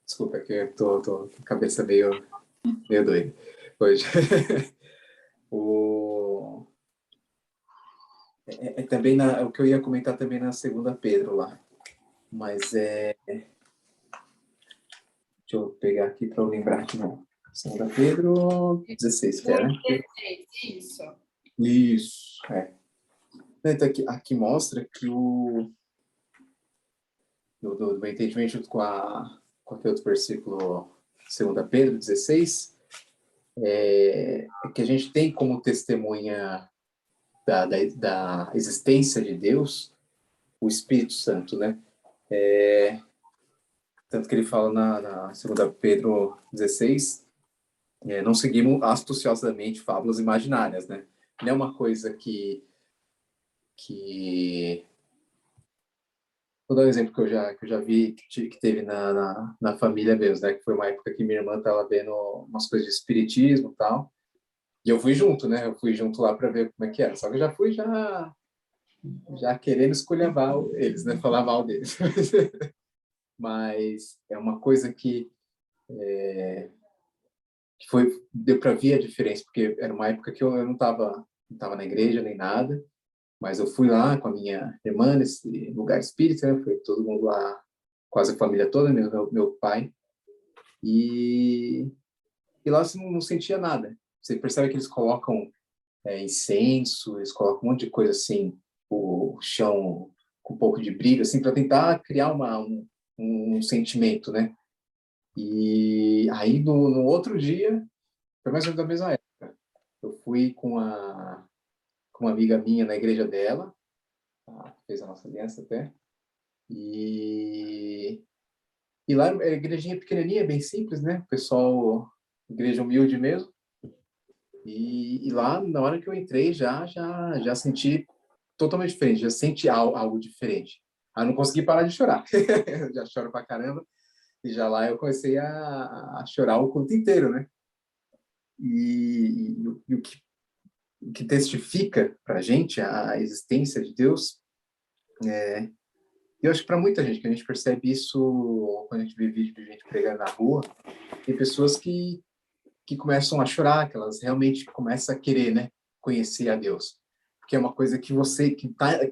Desculpa, que eu tô com a cabeça meio doida hoje. Também o que eu ia comentar também na 2 Pedro lá. Mas deixa eu pegar aqui para eu lembrar aqui, não. 2 Pedro 16, que é, né? Isso, Então, aqui mostra que do meu entendimento, junto com aquele outro versículo, 2 Pedro 16, que a gente tem como testemunha da existência de Deus o Espírito Santo, né? Tanto que ele fala na 2 Pedro 16, não seguimos astuciosamente fábulas imaginárias, né? Não é uma coisa que vou dar um exemplo que eu já vi que teve na família mesmo, né? Que foi uma época que minha irmã estava vendo umas coisas de espiritismo e tal. E eu fui junto, né? Eu fui junto lá para ver como é que era. Só que eu já fui já querendo esculhambar eles, né? Falar mal deles. Mas é uma coisa que deu para ver a diferença, porque era uma época que eu não estava na igreja nem nada. Mas eu fui lá com a minha irmã nesse lugar espírita, né? Foi todo mundo lá, quase a família toda, meu pai. E lá você não sentia nada. Você percebe que eles colocam incenso, eles colocam um monte de coisa assim, o chão com um pouco de brilho, assim, para tentar criar um sentimento, né? E aí, no outro dia, foi mais ou menos da mesma época. Eu fui com uma amiga minha na igreja dela, fez a nossa aliança até. E lá a igrejinha pequenininha, bem simples, né? O pessoal, igreja humilde mesmo. E lá, na hora que eu entrei, já senti totalmente diferente, já senti algo diferente. Aí não consegui parar de chorar. Eu já choro pra caramba. E já lá eu comecei a chorar o culto inteiro, né? E o que testifica para a gente a existência de Deus, eu acho que para muita gente, que a gente percebe isso quando a gente vê vídeo de gente pregando na rua, tem pessoas que começam a chorar, que elas realmente começam a querer, né, conhecer a Deus. Porque é uma coisa que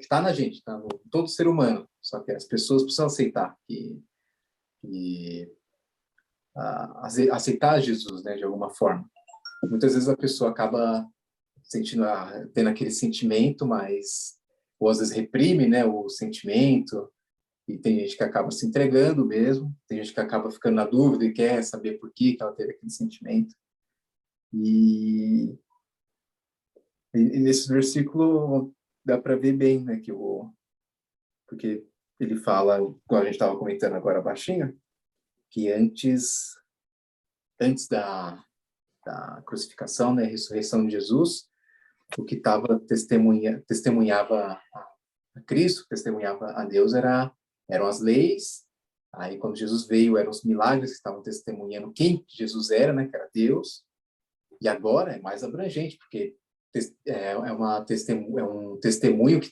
tá na gente, tá no todo ser humano. Só que as pessoas precisam aceitar aceitar Jesus, né, de alguma forma. Muitas vezes a pessoa acaba sentindo, tendo aquele sentimento, mas ou às vezes reprime, né, o sentimento, e tem gente que acaba se entregando mesmo, tem gente que acaba ficando na dúvida e quer saber por que ela teve aquele sentimento. E nesse versículo dá para ver bem, né, porque ele fala, como a gente estava comentando agora baixinho, que antes da crucificação, né, ressurreição de Jesus, o que testemunhava a Cristo, testemunhava a Deus eram as leis. Aí quando Jesus veio, eram os milagres que estavam testemunhando quem Jesus era, né, que era Deus. E agora é mais abrangente, porque é um testemunho que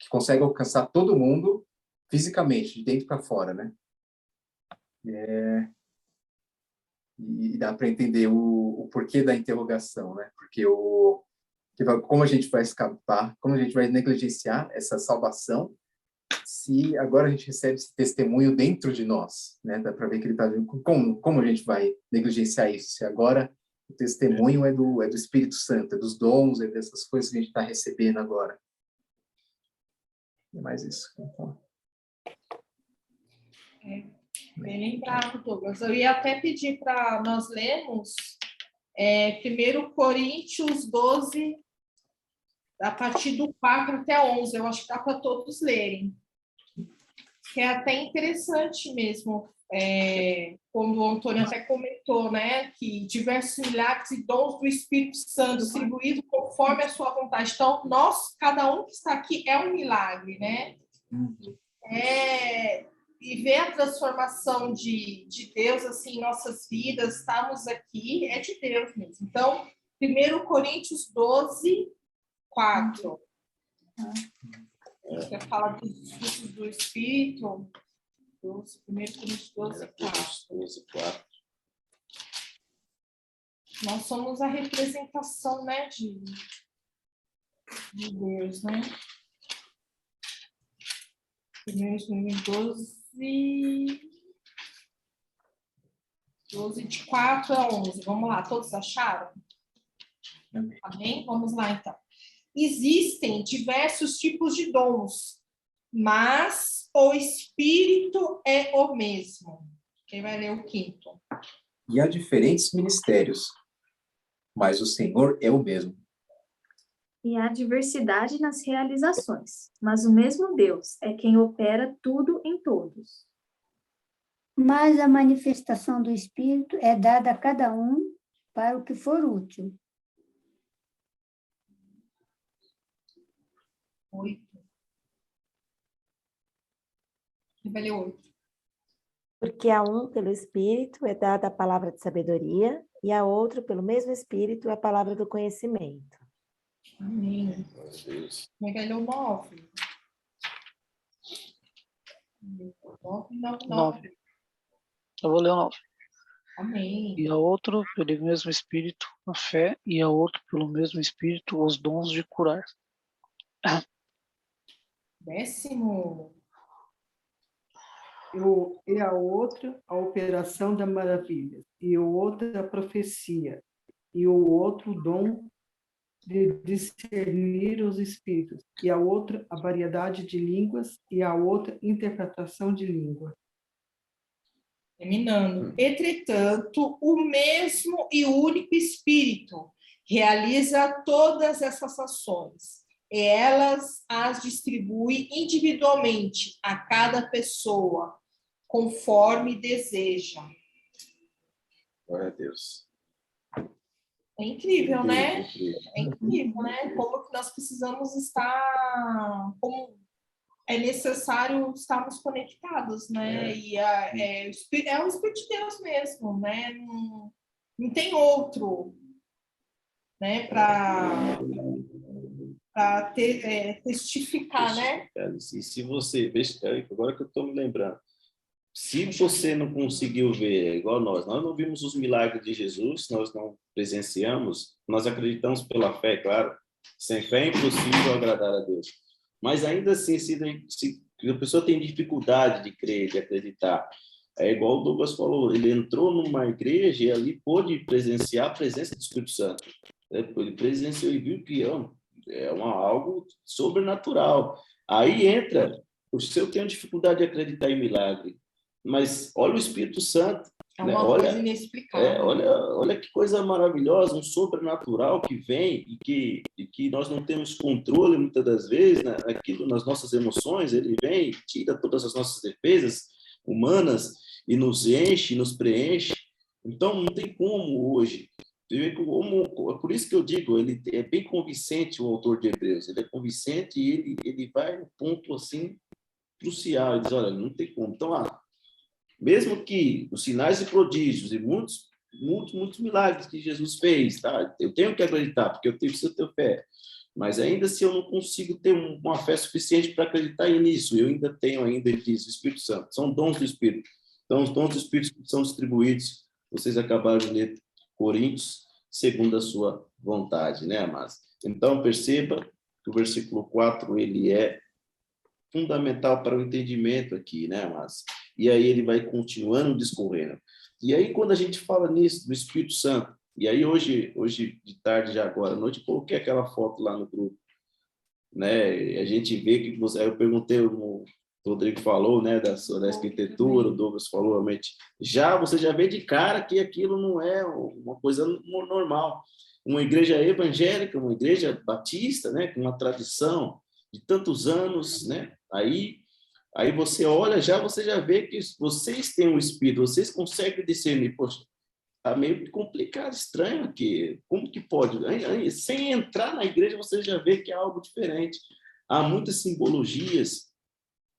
consegue alcançar todo mundo fisicamente, de dentro para fora, né? E dá para entender o porquê da interrogação, né? Porque como a gente vai escapar, como a gente vai negligenciar essa salvação, se agora a gente recebe esse testemunho dentro de nós, né? Dá para ver que ele está dizendo como a gente vai negligenciar isso? Se agora o testemunho é do Espírito Santo, é dos dons, é dessas coisas que a gente está recebendo agora. É mais isso. Bem lembrado, Douglas. Eu ia até pedir para nós lermos 1 Coríntios 12, a partir do 4 até 11. Eu acho que dá para todos lerem. Que é até interessante mesmo, quando o Antônio até comentou, né, que diversos milagres e dons do Espírito Santo distribuídos conforme a sua vontade. Então, cada um que está aqui é um milagre, né? E ver a transformação de Deus assim, em nossas vidas, estamos aqui, é de Deus mesmo. Então, 1 Coríntios 12, 4. Quer falar dos frutos do Espírito? 1 Coríntios 12, 4. Nós somos a representação, né, de Deus, né? 1 Coríntios 12, de 4 a 11. Vamos lá, todos acharam? Amém? Vamos lá, então. Existem diversos tipos de dons, mas o Espírito é o mesmo. Quem vai ler o 5º? E há diferentes ministérios, mas o Senhor é o mesmo. E há diversidade nas realizações, mas o mesmo Deus é quem opera tudo em todos. Mas a manifestação do Espírito é dada a cada um para o que for útil. 8. Quem vai ler 8? Porque a um, pelo Espírito, é dada a palavra de sabedoria, e a outro, pelo mesmo Espírito, a palavra do conhecimento. Amém. Quem vai ler o 9? 9. Eu vou ler o 9. Amém. E a outro, pelo mesmo Espírito, a fé, e a outro, pelo mesmo Espírito, os dons de curar. 10º. E a outra, a operação da maravilha, e o outro, a profecia, e o outro, o dom de discernir os espíritos, e a outra, a variedade de línguas, e a outra, interpretação de língua. Terminando. Entretanto, o mesmo e único Espírito realiza todas essas ações. E elas as distribui individualmente a cada pessoa, conforme deseja. Glória a Deus. É incrível, né? Incrível. É incrível, né? Como que nós precisamos estar, como é necessário estarmos conectados, né? E o Espírito de Deus mesmo, né? Não tem outro, né? Para testificar, né? E se você, veja, agora que eu estou me lembrando, se você não conseguiu ver, igual nós não vimos os milagres de Jesus, nós não presenciamos, nós acreditamos pela fé, claro. Sem fé é impossível agradar a Deus. Mas ainda assim, se a pessoa tem dificuldade de crer, de acreditar, é igual o Douglas falou, ele entrou numa igreja e ali pôde presenciar a presença do Espírito Santo. Ele presenciou e viu que algo sobrenatural. Aí entra, se eu tenho dificuldade de acreditar em milagre, mas olha o Espírito Santo. É uma coisa inexplicável. Olha que coisa maravilhosa, um sobrenatural que vem e que nós não temos controle muitas das vezes, né? Aquilo nas nossas emoções, ele vem, tira todas as nossas defesas humanas e nos enche, nos preenche. Então não tem como hoje. Por isso que eu digo, ele é bem convincente, o autor de Hebreus. Ele é convincente e ele vai no ponto assim crucial. Ele diz, olha, não tem como. Então, mesmo que os sinais e prodígios e muitos milagres que Jesus fez, tá? Eu tenho que acreditar, porque eu preciso ter fé. Mas ainda se eu não consigo ter uma fé suficiente para acreditar nisso, eu ainda tenho, ele diz, o Espírito Santo. São dons do Espírito. Então, os dons do Espírito são distribuídos. Vocês acabaram de ler Coríntios, segundo a sua vontade, né, amados? Então, perceba que o versículo 4, ele é fundamental para o entendimento aqui, né, amados? E aí ele vai continuando discorrendo. E aí, quando a gente fala nisso, do Espírito Santo, e aí hoje de tarde, já agora à noite, coloquei aquela foto lá no grupo, né? E a gente vê que você... Aí eu perguntei, o Rodrigo falou, né, da arquitetura, o Douglas falou, realmente. Você já vê de cara que aquilo não é uma coisa normal. Uma igreja evangélica, uma igreja batista, né, com uma tradição de tantos anos, né? Aí você olha, você já vê que vocês têm um espírito, vocês conseguem discernir. Poxa, tá meio complicado, estranho aqui. Como que pode? Sem entrar na igreja, você já vê que é algo diferente. Há muitas simbologias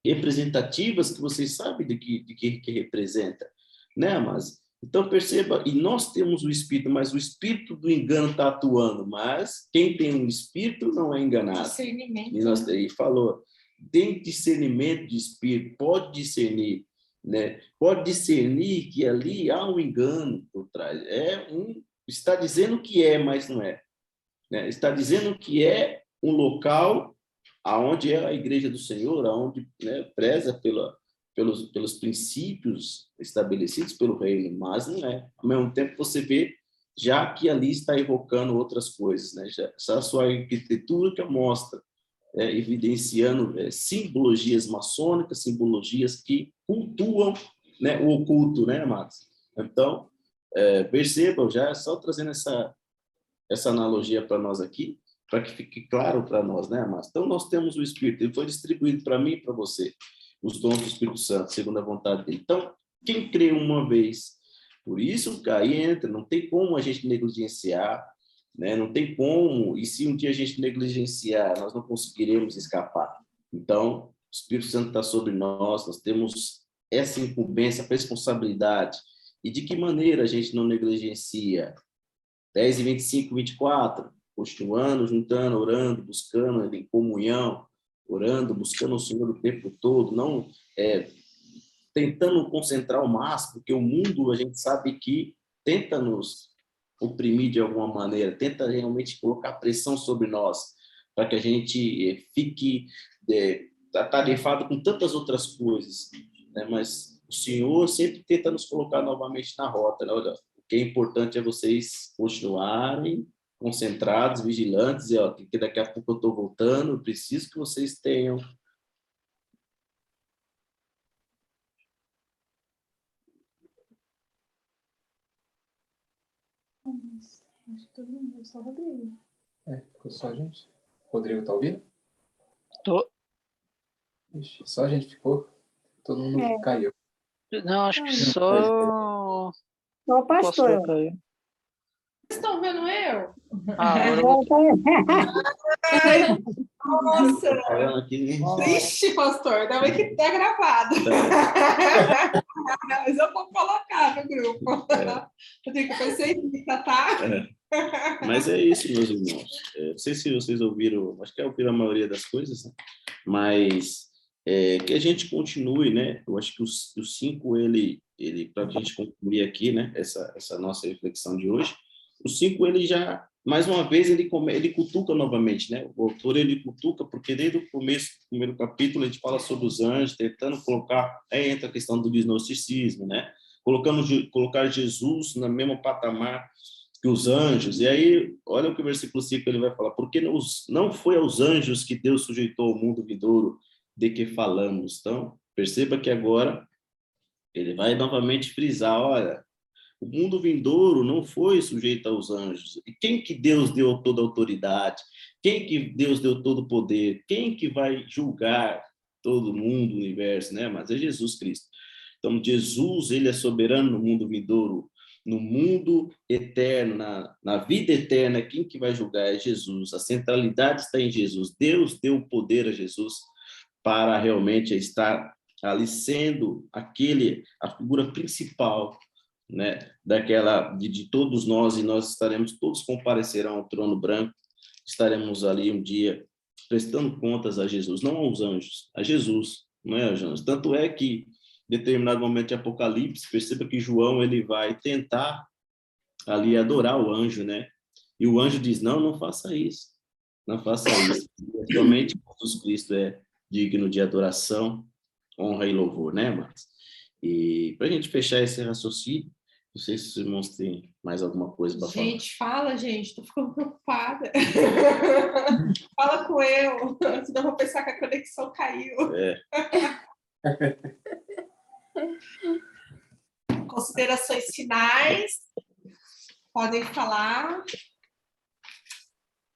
representativas que vocês sabem de que representa, né? Mas então perceba, e nós temos o espírito, mas o espírito do engano está atuando, mas quem tem um espírito não é enganado. Discernimento. E nós aí falou, tem discernimento de espírito, pode discernir, né? Pode discernir que ali há um engano por trás. Está dizendo que é, mas não é, né? Está dizendo que é um local aonde é a igreja do Senhor, aonde, né, preza pelos princípios estabelecidos pelo reino, mas não é. Ao mesmo tempo você vê já que ali está evocando outras coisas, né? Já a sua arquitetura que mostra, evidenciando simbologias maçônicas, simbologias que cultuam, né, o oculto, né, amados? Então, percebam, já só trazendo essa analogia para nós aqui, para que fique claro para nós, né, amados? Então, nós temos o Espírito, ele foi distribuído para mim e para você, os dons do Espírito Santo, segundo a vontade dele. Então, quem crê uma vez, por isso, aí entra, não tem como a gente negligenciar, né? Não tem como, e se um dia a gente negligenciar, nós não conseguiremos escapar. Então, o Espírito Santo está sobre nós temos essa incumbência, essa responsabilidade. E de que maneira a gente não negligencia? 10 e 25, 24, continuando, juntando, orando, buscando em comunhão, orando, buscando o Senhor o tempo todo, não tentando concentrar o máximo, porque o mundo, a gente sabe que tenta nos oprimir de alguma maneira, tenta realmente colocar pressão sobre nós, para que a gente fique atarefado com tantas outras coisas, né? Mas o Senhor sempre tenta nos colocar novamente na rota, né? Olha, o que é importante é vocês continuarem concentrados, vigilantes, e que daqui a pouco eu estou voltando, eu preciso que vocês tenham Acho que todo mundo, só o Rodrigo. Ficou só a gente. Rodrigo tá ouvindo? Tô. Ixi, só a gente ficou. Todo mundo caiu. Não, acho que só Só o pastor. caiu. estão vendo eu? Agora Nossa, Falando aqui, triste, pastor. Ainda bem que tá gravado. Mas eu vou colocar no grupo. Eu tenho que pensar, tá? Mas é isso, meus irmãos. Não sei se vocês ouviram, acho que ouviram a maioria das coisas, né? Mas que a gente continue, né? Eu acho que o 5, ele para a gente concluir aqui, né? Essa nossa reflexão de hoje, o 5, ele já, mais uma vez, ele cutuca novamente, né? O autor, ele cutuca, porque desde o começo do primeiro capítulo, a gente fala sobre os anjos, tentando colocar, aí entra a questão do gnosticismo, né? Colocar Jesus no mesmo patamar que os anjos. E aí, olha o que o versículo 5 ele vai falar: porque não foi aos anjos que Deus sujeitou o mundo vindouro de que falamos. Então, perceba que agora ele vai novamente frisar, olha, o mundo vindouro não foi sujeito aos anjos. E quem que Deus deu toda a autoridade? Quem que Deus deu todo o poder? Quem que vai julgar todo mundo, o universo, né? Mas é Jesus Cristo. Então, Jesus, ele é soberano no mundo vindouro, no mundo eterno, na vida eterna. Quem que vai julgar é Jesus. A centralidade está em Jesus. Deus deu o poder a Jesus para realmente estar ali sendo a figura principal, né, de todos nós, e nós todos comparecerão ao trono branco, estaremos ali um dia prestando contas a Jesus, não aos anjos, a Jesus, não é aos anjos. Tanto é que, em determinado momento de Apocalipse, perceba que João, ele vai tentar ali adorar o anjo, né, e o anjo diz, não faça isso, não faça isso, somente Jesus Cristo é digno de adoração, honra e louvor, né, Marcos? E para a gente fechar esse raciocínio, não sei se os irmãos têm mais alguma coisa para falar. Gente, fala, gente. Tô ficando preocupada. Fala com eu. Senão eu vou pensar que a conexão caiu. Considerações finais. Podem falar.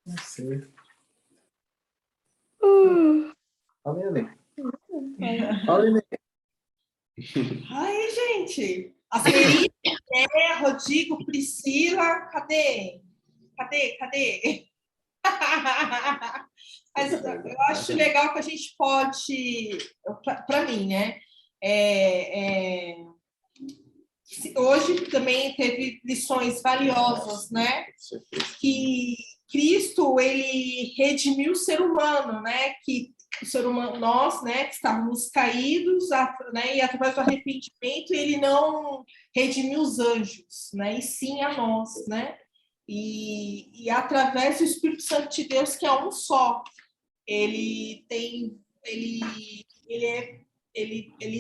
Não sei. Fala, Nenê. Fala, Nenê. Ai, gente. A Felipe, Rodrigo, Priscila, cadê? Mas eu acho legal que a gente pode, para mim, né? Hoje também teve lições valiosas, né? Que Cristo, ele redimiu o ser humano, né? Que o ser humano, nós, né, que estávamos caídos, né, e através do arrependimento ele não redimiu os anjos, né, e sim a nós, né, e através do Espírito Santo de Deus, que é um só, ele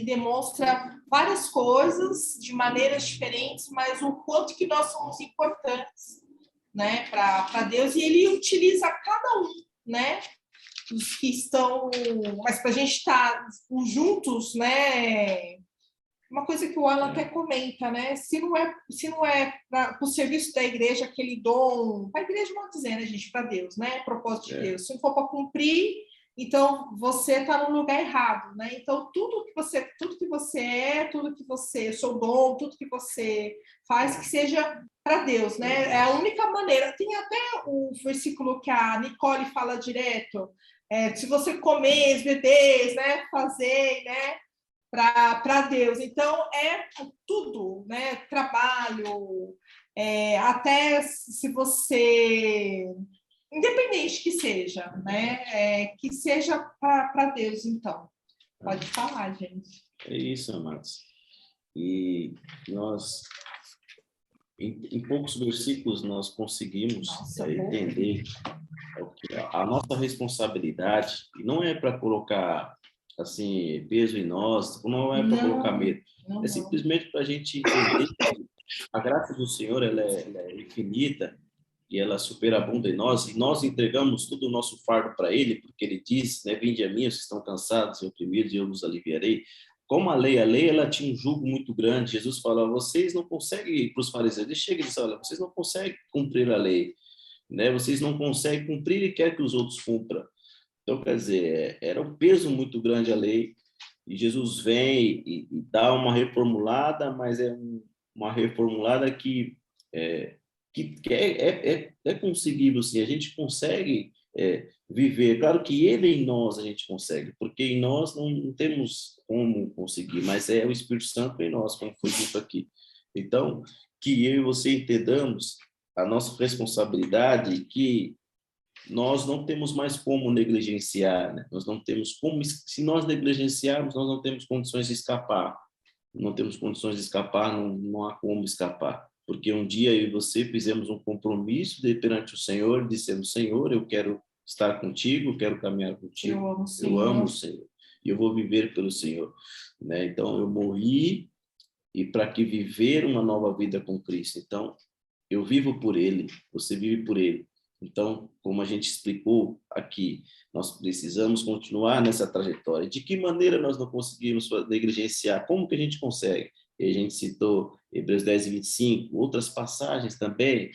demonstra várias coisas de maneiras diferentes, mas o quanto que nós somos importantes, né, para Deus, e ele utiliza cada um, né, os que estão, mas para a gente estar juntos, né? Uma coisa que o Alan até comenta, né? Se não é para o serviço da igreja aquele dom, para a igreja não dizer, né, gente, para Deus, né? Propósito de Deus. Se não for para cumprir, então você está no lugar errado, né? Então tudo que você é, tudo que você, seu dom, tudo que você faz, que seja para Deus, né? É a única maneira. Tem até o versículo que a Nicole fala direto. Se você comer, beber, né, fazer, né, para Deus. Então, tudo, né, trabalho, até se você, independente que seja, né, que seja para Deus, então. Pode falar, gente. É isso, amados. E nós, em poucos versículos, nós conseguimos entender a nossa responsabilidade, e não é para colocar assim peso em nós, não é para colocar medo, é simplesmente para a gente entender que a graça do Senhor ela é infinita e ela superabunda em nós, e nós entregamos todo o nosso fardo para Ele, porque Ele diz, né, vinde a mim, vocês estão cansados e oprimidos, e eu vos aliviarei. Como a lei ela tinha um jugo muito grande. Jesus fala, vocês não conseguem ir para os fariseus, ele chega e diz, olha, vocês não conseguem cumprir a lei, né? Vocês não conseguem cumprir e quer que os outros cumpram. Então, quer dizer, era um peso muito grande a lei, e Jesus vem e dá uma reformulada, mas é uma reformulada que que é conseguível, sim. A gente consegue viver. Claro que Ele em nós a gente consegue, porque em nós não temos como conseguir, mas é o Espírito Santo em nós, como foi dito aqui. Então, que eu e você entendamos a nossa responsabilidade, que nós não temos mais como negligenciar, né? Nós não temos como, se nós negligenciarmos, nós não temos condições de escapar. Não temos condições de escapar, não há como escapar. Porque um dia eu e você fizemos um compromisso perante o Senhor, dissemos: Senhor, eu quero estar contigo, eu quero caminhar contigo. Eu amo o Senhor. E eu vou viver pelo Senhor, né? Então, eu morri e para que viver uma nova vida com Cristo. Então, eu vivo por Ele, você vive por Ele. Então, como a gente explicou aqui, nós precisamos continuar nessa trajetória. De que maneira nós não conseguimos negligenciar? Como que a gente consegue? E a gente citou Hebreus 10 e 25, outras passagens também,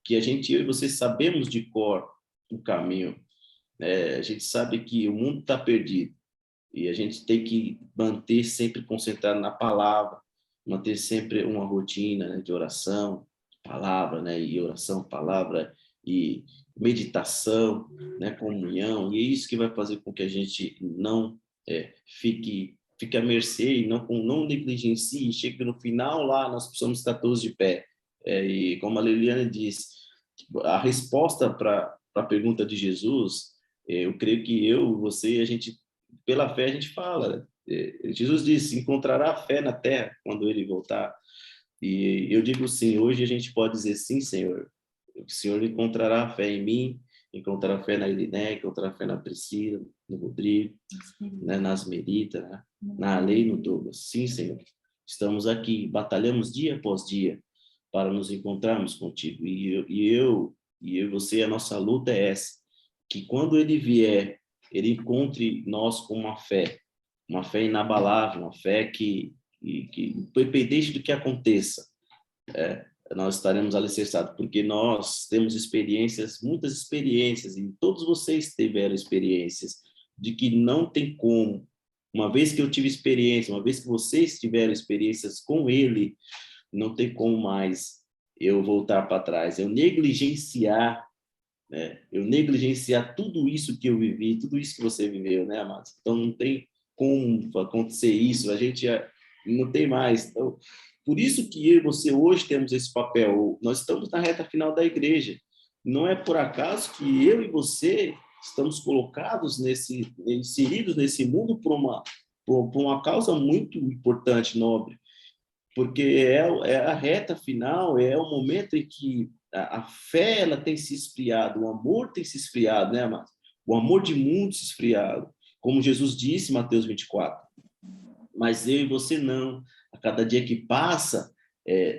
que eu e você sabemos de cor o caminho. A gente sabe que o mundo está perdido e a gente tem que manter sempre concentrado na palavra, manter sempre uma rotina, né, de oração, palavra, né, e oração, palavra e meditação, né, comunhão, e é isso que vai fazer com que a gente não fique à mercê e não negligencie, chegue no final lá, nós precisamos estar todos de pé. E como a Liliane disse, a resposta para a pergunta de Jesus, eu creio que você, a gente, pela fé a gente fala, né? Jesus disse: encontrará fé na terra quando ele voltar. E eu digo sim, hoje a gente pode dizer: sim, Senhor, o Senhor encontrará fé em mim, encontrará fé na Eliné, encontrará fé na Priscila, no Rodrigo, né, na Asmerita, né, na Lei, no Douglas. Sim, Senhor, estamos aqui, batalhamos dia após dia para nos encontrarmos contigo. E eu e você, a nossa luta é essa, que quando ele vier, ele encontre nós com uma fé inabalável, uma fé que independente do que aconteça, nós estaremos alicerçados, porque nós temos muitas experiências, e todos vocês tiveram experiências de que não tem como, uma vez que eu tive experiência, uma vez que vocês tiveram experiências com ele, não tem como mais eu voltar para trás, eu negligenciar tudo isso que eu vivi, tudo isso que você viveu, né, amados? Então não tem como acontecer isso, a gente não tem mais. Então, por isso que eu e você hoje temos esse papel. Nós estamos na reta final da igreja. Não é por acaso que eu e você estamos colocados inseridos nesse mundo por uma causa muito importante, nobre. Porque é a reta final, é o momento em que a fé ela tem se esfriado, o amor tem se esfriado, né, amado? O amor de muitos se esfriado. Como Jesus disse em Mateus 24. Mas eu e você não. A cada dia que passa,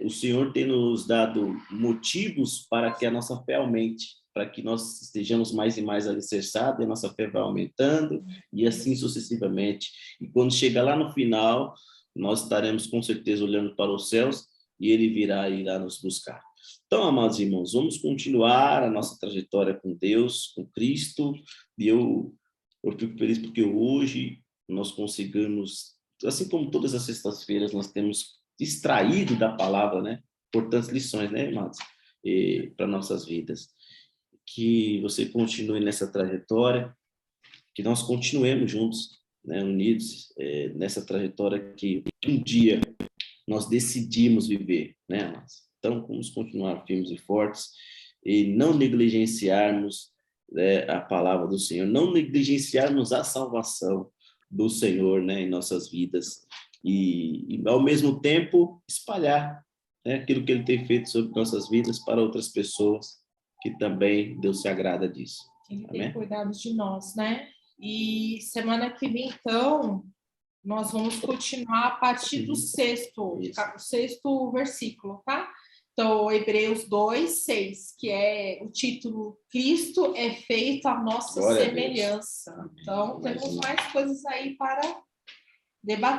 o Senhor tem nos dado motivos para que a nossa fé aumente, para que nós estejamos mais e mais alicerçados, e a nossa fé vai aumentando, e assim sucessivamente. E quando chega lá no final, nós estaremos com certeza olhando para os céus, e Ele virá e irá nos buscar. Então, amados irmãos, vamos continuar a nossa trajetória com Deus, com Cristo, e eu fico feliz porque hoje nós conseguimos, assim como todas as sextas-feiras, nós temos extraído da palavra, né, importantes lições, né, irmãos, para nossas vidas. Que você continue nessa trajetória, que nós continuemos juntos, né, unidos, nessa trajetória que um dia nós decidimos viver, né, irmãos? Então, vamos continuar firmes e fortes e não negligenciarmos a palavra do Senhor, não negligenciarmos a salvação do Senhor, né, em nossas vidas e ao mesmo tempo espalhar, né, aquilo que Ele tem feito sobre nossas vidas para outras pessoas que também Deus se agrada disso. Ele tem cuidado de nós, né? E semana que vem, então, nós vamos continuar a partir do sexto versículo, tá? Então, Hebreus 2:6, que é o título Cristo é feito a nossa semelhança. Então, temos mais coisas aí para debater.